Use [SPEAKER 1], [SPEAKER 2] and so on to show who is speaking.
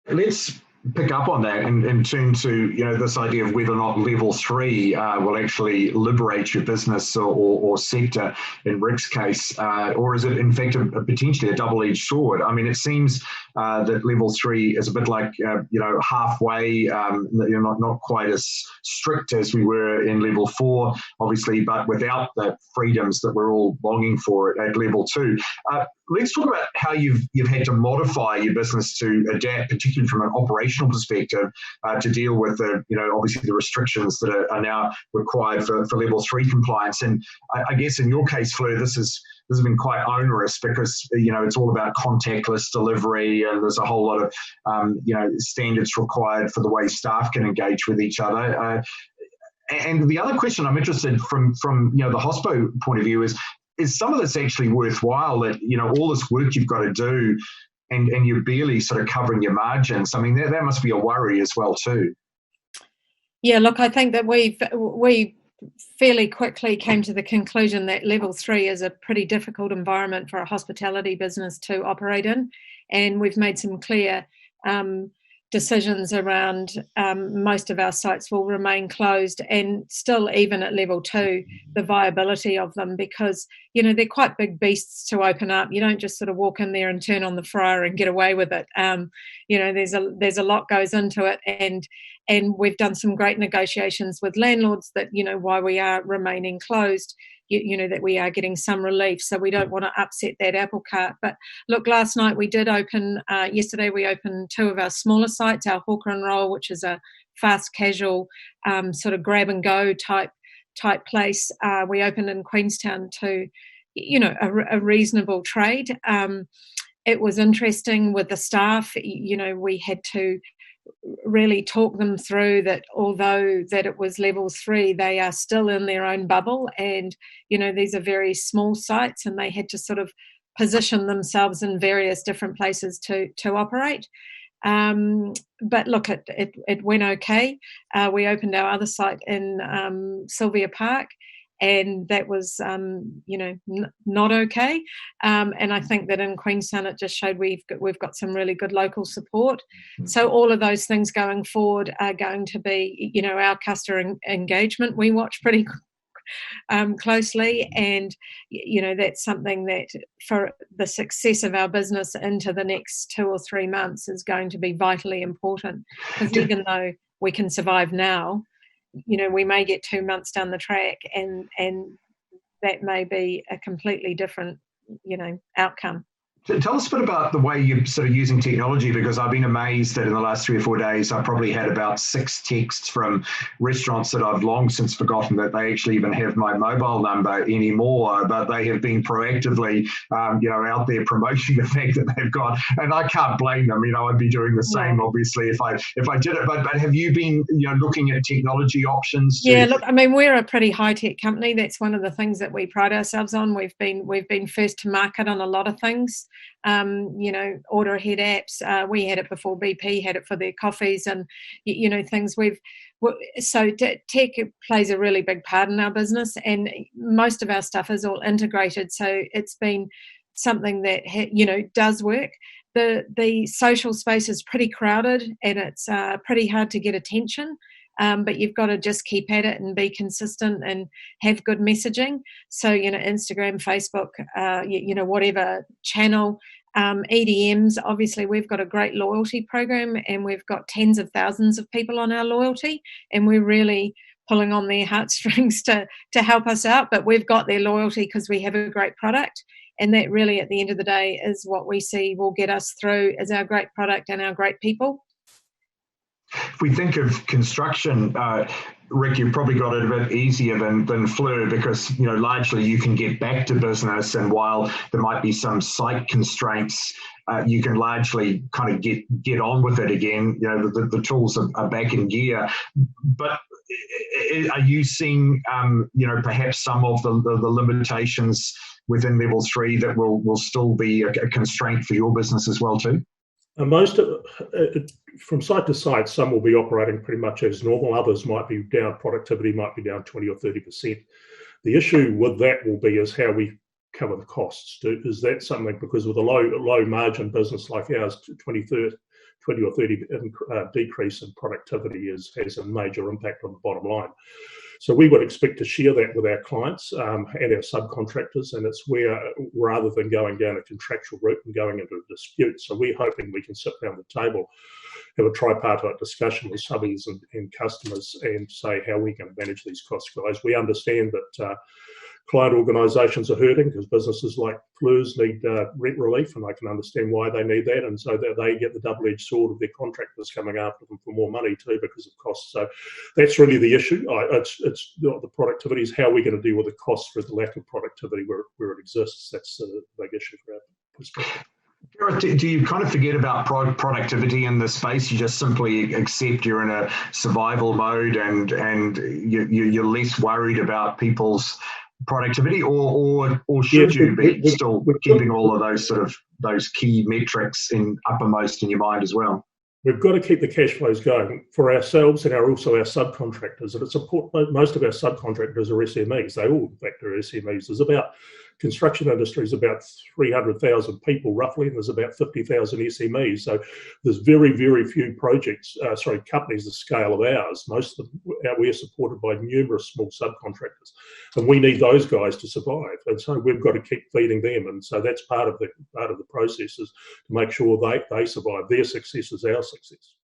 [SPEAKER 1] Let's pick up on that and turn to this idea of whether or not level 3 will actually liberate your business or sector in Rick's case, or is it in fact potentially a double-edged sword? I mean, it seems that level 3 is a bit like halfway, not quite as strict as we were in level 4, obviously, but without the freedoms that we're all longing for at level 2. Let's talk about how you've had to modify your business to adapt, particularly from an operational perspective, to deal with obviously the restrictions that are now required for level 3 compliance. And I guess in your case, Fleur, this has been quite onerous because it's all about contactless delivery, and there's a whole lot of standards required for the way staff can engage with each other. And the other question I'm interested from the hospo point of view is some of this actually worthwhile, that all this work you've got to do and you're barely sort of covering your margins? I mean, that must be a worry as well too.
[SPEAKER 2] Yeah, look, I think that we fairly quickly came to the conclusion that level 3 is a pretty difficult environment for a hospitality business to operate in, and we've made some clear decisions around most of our sites will remain closed, and still even at level 2 the viability of them, because they're quite big beasts to open up. You don't just sort of walk in there and turn on the fryer and get away with it. There's a lot goes into it, and we've done some great negotiations with landlords that why we are remaining closed, that we are getting some relief, so we don't want to upset that apple cart. But look, last night we did open, yesterday we opened 2 of our smaller sites, our Hawker and Roll, which is a fast casual sort of grab and go type place. We opened in Queenstown to, a reasonable trade. It was interesting with the staff. We had to really talk them through that although that it was level 3, they are still in their own bubble, and these are very small sites, and they had to sort of position themselves in various different places to operate. But look, it went okay. We opened our other site in Sylvia Park, and that was not okay. And I think that in Queenstown it just showed we've got some really good local support. So all of those things going forward are going to be our customer engagement we watch pretty closely, and that's something that for the success of our business into the next 2 or 3 months is going to be vitally important, because even though we can survive now, we may get 2 months down the track and that may be a completely different outcome.
[SPEAKER 1] Tell us a bit about the way you're sort of using technology, because I've been amazed that in the last 3 or 4 days, I've probably had about 6 texts from restaurants that I've long since forgotten that they actually even have my mobile number anymore, but they have been proactively, out there promoting the fact that they've got, and I can't blame them. I'd be doing the same, obviously, if I did it. But have you been, looking at technology options?
[SPEAKER 2] Yeah, look, we're a pretty high tech company. That's one of the things that we pride ourselves on. We've been first to market on a lot of things. Order ahead apps. We had it before BP had it for their coffees, and things so tech plays a really big part in our business, and most of our stuff is all integrated. So it's been something that does work. The social space is pretty crowded, and it's pretty hard to get attention. But you've got to just keep at it and be consistent and have good messaging. So, Instagram, Facebook, whatever channel, EDMs. Obviously, we've got a great loyalty program, and we've got tens of thousands of people on our loyalty, and we're really pulling on their heartstrings to help us out. But we've got their loyalty because we have a great product. And that really, at the end of the day, is what we see will get us through, is our great product and our great people.
[SPEAKER 1] If we think of construction, Rick, you've probably got it a bit easier than Fleur, because largely you can get back to business, and while there might be some site constraints, you can largely kind of get on with it again. The tools are back in gear. But are you seeing perhaps some of the limitations within level 3 that will still be a constraint for your business as well too?
[SPEAKER 3] Most of from site to site, some will be operating pretty much as normal. Others might be down. Productivity might be down 20 or 30%. The issue with that will be is how we cover the costs. Is that something, because with a low margin business like ours, 20 or 30 decrease in productivity has a major impact on the bottom line. So we would expect to share that with our clients and our subcontractors, and it's where, rather than going down a contractual route and going into a dispute, so we're hoping we can sit down the table, have a tripartite discussion with subbies and customers and say how we can manage these costs, guys. We understand that client organisations are hurting because businesses like Fleurs need rent relief, and I can understand why they need that, and so that they get the double-edged sword of their contractors coming after them for more money too because of costs. So that's really the issue. It's not the productivity, is how we're going to deal with the costs for the lack of productivity where it exists. That's the big issue for our perspective.
[SPEAKER 1] Gareth, do you kind of forget about productivity in this space? You just simply accept you're in a survival mode and you're less worried about people's productivity, or should you be still keeping all of those key metrics uppermost in your mind as well?
[SPEAKER 3] We've got to keep the cash flows going for ourselves and also our subcontractors. And it's important, most of our subcontractors are SMEs. They all, in fact, are SMEs. There's about, construction industry is about 300,000 people roughly, and there's about 50,000 SMEs. So there's very, very few companies the scale of ours. Most of them, we're supported by numerous small subcontractors, and we need those guys to survive. And so we've got to keep feeding them. And so that's part of the process, is to make sure they survive. Their success is our success.